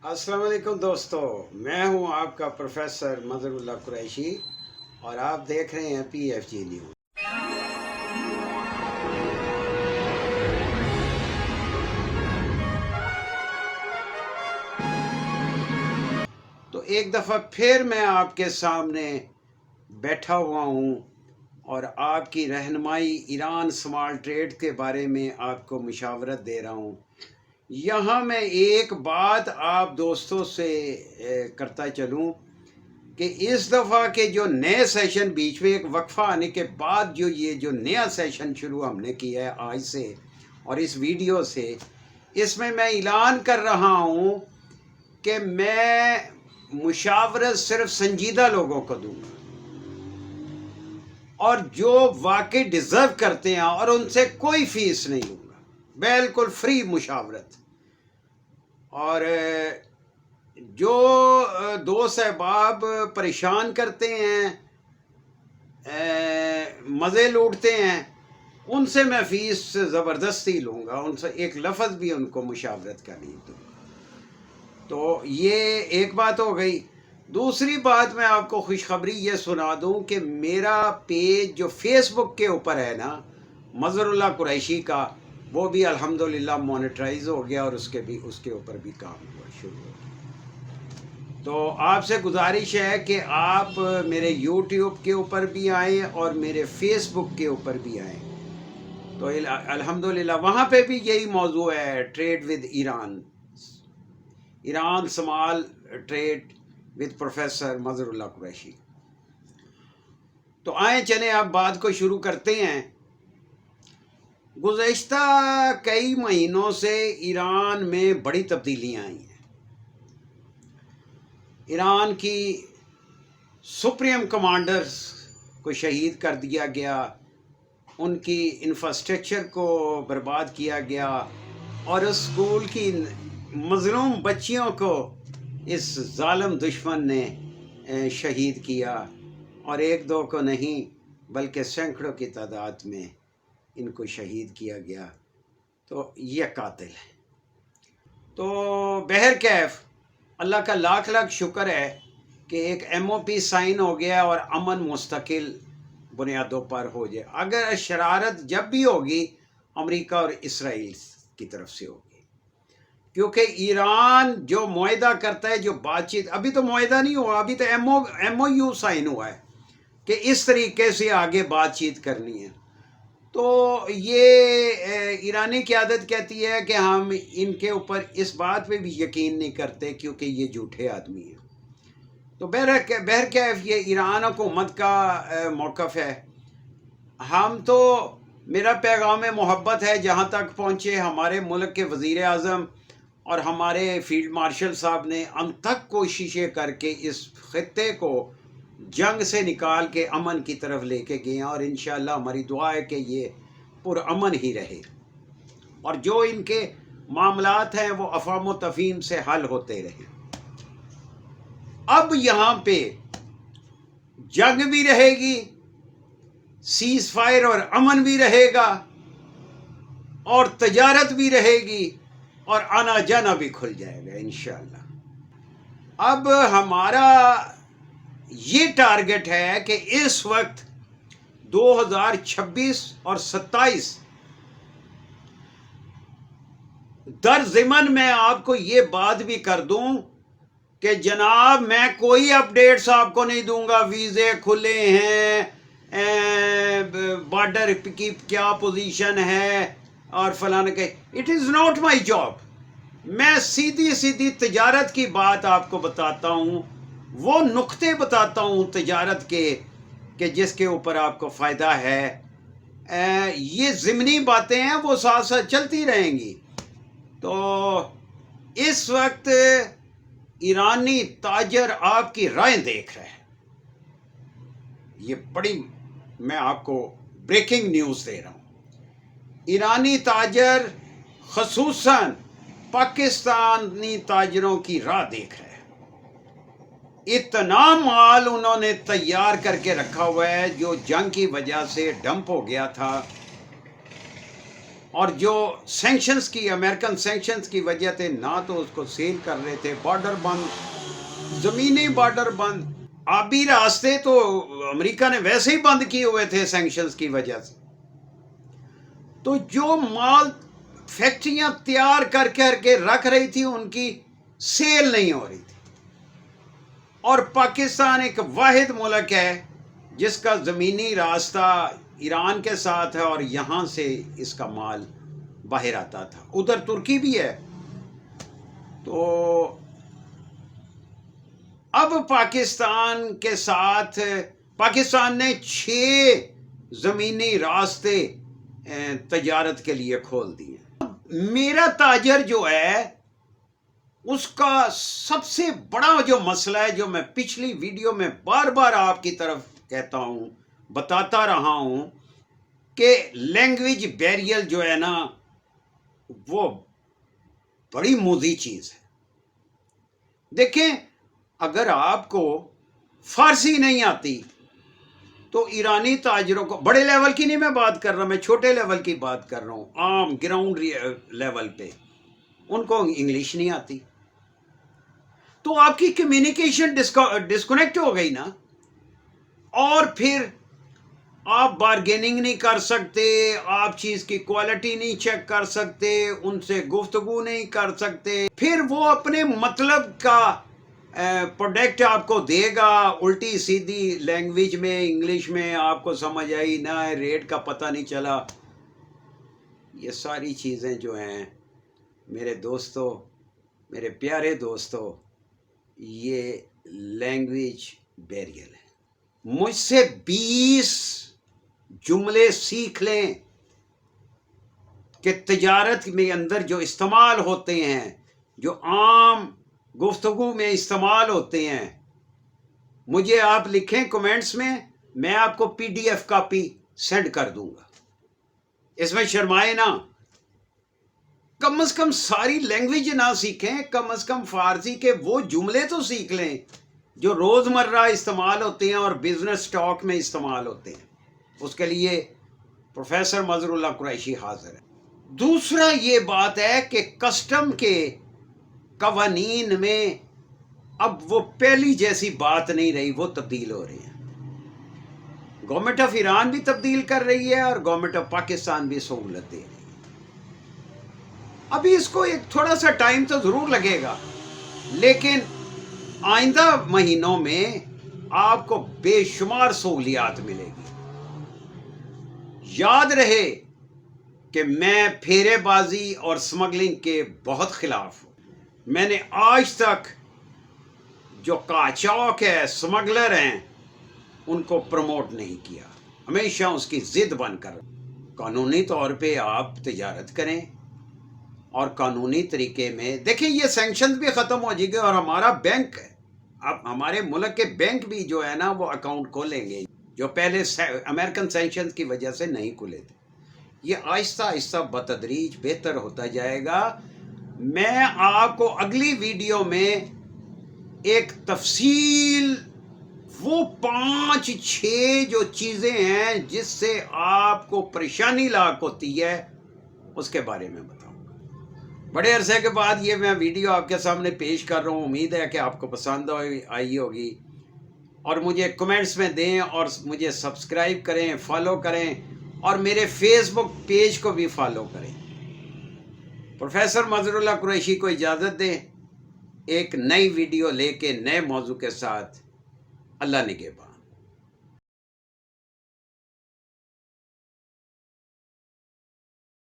अस्सलाम वालेकुम दोस्तों, मैं हूं आपका प्रोफेसर मज़हरुल्लाह कुरैशी और आप देख रहे हैं PFG न्यूज़। तो एक दफ़ा फिर मैं आपके सामने बैठा हुआ हूं और आपकी रहनुमाई ईरान स्मॉल ट्रेड के बारे में आपको मशावरत दे रहा हूं। यहाँ मैं एक बात आप दोस्तों से करता चलूं कि इस दफ़ा के जो नए सेशन बीच में एक वक्फा आने के बाद जो नया सेशन शुरू हमने किया है आज से और इस वीडियो से, इसमें मैं ऐलान कर रहा हूँ कि मैं मुशावरत सिर्फ संजीदा लोगों को दूंगा और जो वाकई डिज़र्व करते हैं, और उनसे कोई फीस नहीं लूँगा, बिल्कुल फ्री मुशावरत। और जो दोस्त अहबाब परेशान करते हैं, मज़े लूटते हैं, उनसे मैं फ़ीस ज़बरदस्ती लूँगा, उनसे एक लफ्ज़ भी उनको मुशावरत का नहीं दूँगा। तो ये एक बात हो गई। दूसरी बात, मैं आपको खुशखबरी ये सुना दूँ कि मेरा पेज जो फेसबुक के ऊपर है ना, मज़हरुल्लाह कुरैशी का, वो भी अल्हम्दुलिल्लाह मोनेटाइज हो गया और उसके ऊपर भी काम हुआ शुरू हो गया। तो आपसे गुजारिश है कि आप मेरे यूट्यूब के ऊपर भी आएँ और मेरे फेसबुक के ऊपर भी आएँ। तो अल्हम्दुलिल्लाह वहाँ पे भी यही मौजू है, trade with Iran, Iran small trade with professor Mazharullah Qureshi. तो आए चलें अब बात को शुरू करते हैं। गुज़श्ता कई महीनों से ईरान में बड़ी तब्दीलियां आई हैं। ईरान की सुप्रीम कमांडर्स को शहीद कर दिया गया, उनकी इंफ्रास्ट्रक्चर को बर्बाद किया गया और उस स्कूल की मज़लूम बच्चियों को इस जालिम दुश्मन ने शहीद किया, और एक दो को नहीं बल्कि सैकड़ों की तादाद में इनको शहीद किया गया। तो ये कातिल है। तो बहरकैफ अल्लाह का लाख लाख शुक्र है कि एक MOP साइन हो गया और अमन मुस्तकिल बुनियादों पर हो जाए। अगर शरारत जब भी होगी अमेरिका और इसराइल की तरफ से होगी, क्योंकि ईरान जो मुआहदा करता है, जो बातचीत, अभी तो मुआहदा नहीं हुआ, अभी तो MOU साइन हुआ है कि इस तरीके से आगे बातचीत करनी है। तो ये ईरानी क़यादत कहती है कि हम इनके ऊपर इस बात पे भी यकीन नहीं करते क्योंकि ये झूठे आदमी हैं। तो बहरकैफ ये ईरान हुकूमत का मौक़िफ़ है। हम तो, मेरा पैगाम मोहब्बत है जहाँ तक पहुँचे, हमारे मुल्क के वज़ीर आज़म और हमारे फील्ड मार्शल साहब ने अंत तक कोशिशें करके इस ख़ित्ते को जंग से निकाल के अमन की तरफ लेके गए हैं, और इंशाअल्लाह हमारी दुआ है कि ये पुरअमन ही रहे और जो इनके मामलात हैं वो अफ़ाम व तफ़हीम से हल होते रहे। अब यहाँ पे जंग भी रहेगी, सीज़ फायर और अमन भी रहेगा, और तजारत भी रहेगी, और आना जाना भी खुल जाएगा इंशाअल्लाह। अब हमारा ये टारगेट है कि इस वक्त 2026 और 27 दर ज़िमन मैं आपको ये बात भी कर दूं कि जनाब मैं कोई अपडेट्स आपको नहीं दूंगा, वीज़े खुले हैं, बॉर्डर की क्या पोजीशन है और फलाने के, it is not my job. मैं सीधी सीधी तजारत की बात आपको बताता हूँ, वो नुक्ते बताता हूँ तजारत के कि जिसके ऊपर आपको फ़ायदा है। ये ज़िमनी बातें हैं, वो साथ साथ चलती रहेंगी। तो इस वक्त ईरानी ताजर आपकी राय देख रहे हैं। ये बड़ी, मैं आपको ब्रेकिंग न्यूज़ दे रहा हूँ। ईरानी ताजर ख़ुसूसन पाकिस्तानी ताजरों की राह देख रहे हैं। इतना माल उन्होंने तैयार करके रखा हुआ है जो जंग की वजह से डंप हो गया था। اور جو سینکشنز کی امریکن سینکشنز کی وجہ سے نہ تو اس کو سیل کر رہے تھے، بارڈر بند، زمینی بارڈر بند، آبی راستے تو امریکہ نے ویسے ہی بند کیے ہوئے تھے سینکشنز کی وجہ سے. تو جو مال فیکٹریاں تیار کر کے رکھ رہی تھی ان کی سیل نہیں ہو رہی تھی. اور پاکستان ایک واحد ملک ہے جس کا زمینی راستہ ایران کے ساتھ ہے اور یہاں سے اس کا مال باہر آتا تھا. ادھر ترکی بھی ہے. تو اب پاکستان کے ساتھ پاکستان نے 6 زمینی راستے تجارت کے لیے کھول دیے. میرا تاجر جو ہے اس کا سب سے بڑا جو مسئلہ ہے، جو میں پچھلی ویڈیو میں بار بار آپ کی طرف کہتا ہوں، بتاتا رہا ہوں، کہ لینگویج بیریئر جو ہے نا وہ بڑی موذی چیز ہے. دیکھیں، اگر آپ کو فارسی نہیں آتی تو ایرانی تاجروں کو، بڑے لیول کی نہیں میں بات کر رہا، میں چھوٹے لیول کی بات کر رہا ہوں، عام گراؤنڈ لیول پہ ان کو انگلش نہیں آتی تو آپ کی کمیونیکیشن ڈسکنیکٹ ہو گئی نا. اور پھر آپ بارگیننگ نہیں کر سکتے، آپ چیز کی کوالٹی نہیں چیک کر سکتے، ان سے گفتگو نہیں کر سکتے. پھر وہ اپنے مطلب کا پروڈکٹ آپ کو دے گا الٹی سیدھی لینگویج میں، انگلش میں، آپ کو سمجھ آئی نہ، ریٹ کا پتہ نہیں چلا. یہ ساری چیزیں جو ہیں میرے دوستو، میرے پیارے دوستو، یہ لینگویج بیریئر ہے. مجھ سے 20 جملے سیکھ لیں کہ تجارت میں اندر جو استعمال ہوتے ہیں، جو عام گفتگو میں استعمال ہوتے ہیں. مجھے آپ لکھیں کمنٹس میں آپ کو PDF کاپی سینڈ کر دوں گا. اس میں شرمائے نہ. کم از کم ساری لینگویج نہ سیکھیں، کم از کم فارسی کے وہ جملے تو سیکھ لیں جو روزمرہ استعمال ہوتے ہیں اور بزنس ٹاک میں استعمال ہوتے ہیں. اس کے لیے پروفیسر مظہر اللہ قریشی حاضر ہے. دوسرا یہ بات ہے کہ کسٹم کے قوانین میں اب وہ پہلی جیسی بات نہیں رہی، وہ تبدیل ہو رہی ہیں. گورنمنٹ آف ایران بھی تبدیل کر رہی ہے اور گورنمنٹ آف پاکستان بھی سہولت دے رہی ہے. ابھی اس کو ایک تھوڑا سا ٹائم تو ضرور لگے گا، لیکن آئندہ مہینوں میں آپ کو بے شمار سہولیات ملے گی. یاد رہے کہ میں پھیرے بازی اور سمگلنگ کے بہت خلاف ہوں. میں نے آج تک جو قاچاق ہے، سمگلر ہیں، ان کو پروموٹ نہیں کیا. ہمیشہ اس کی ضد بن کر قانونی طور پہ آپ تجارت کریں اور قانونی طریقے میں دیکھیں. یہ سینکشنز بھی ختم ہو جائے گی اور ہمارا بینک ہے، اب ہمارے ملک کے بینک بھی جو ہے نا وہ اکاؤنٹ کھولیں گے جو پہلے امریکن سینکشنز کی وجہ سے نہیں کھلے تھے. یہ آہستہ آہستہ بتدریج بہتر ہوتا جائے گا. میں آپ کو اگلی ویڈیو میں ایک تفصیل، وہ 5-6 جو چیزیں ہیں جس سے آپ کو پریشانی لاحق ہوتی ہے، اس کے بارے میں بتاؤں گا. بڑے عرصے کے بعد یہ میں ویڈیو آپ کے سامنے پیش کر رہا ہوں. امید ہے کہ آپ کو پسند آئی ہوگی، اور مجھے کمنٹس میں دیں اور مجھے سبسکرائب کریں، فالو کریں، اور میرے فیس بک پیج کو بھی فالو کریں. پروفیسر مظہر اللہ قریشی کو اجازت دیں ایک نئی ویڈیو لے کے نئے موضوع کے ساتھ. اللہ نگہبان.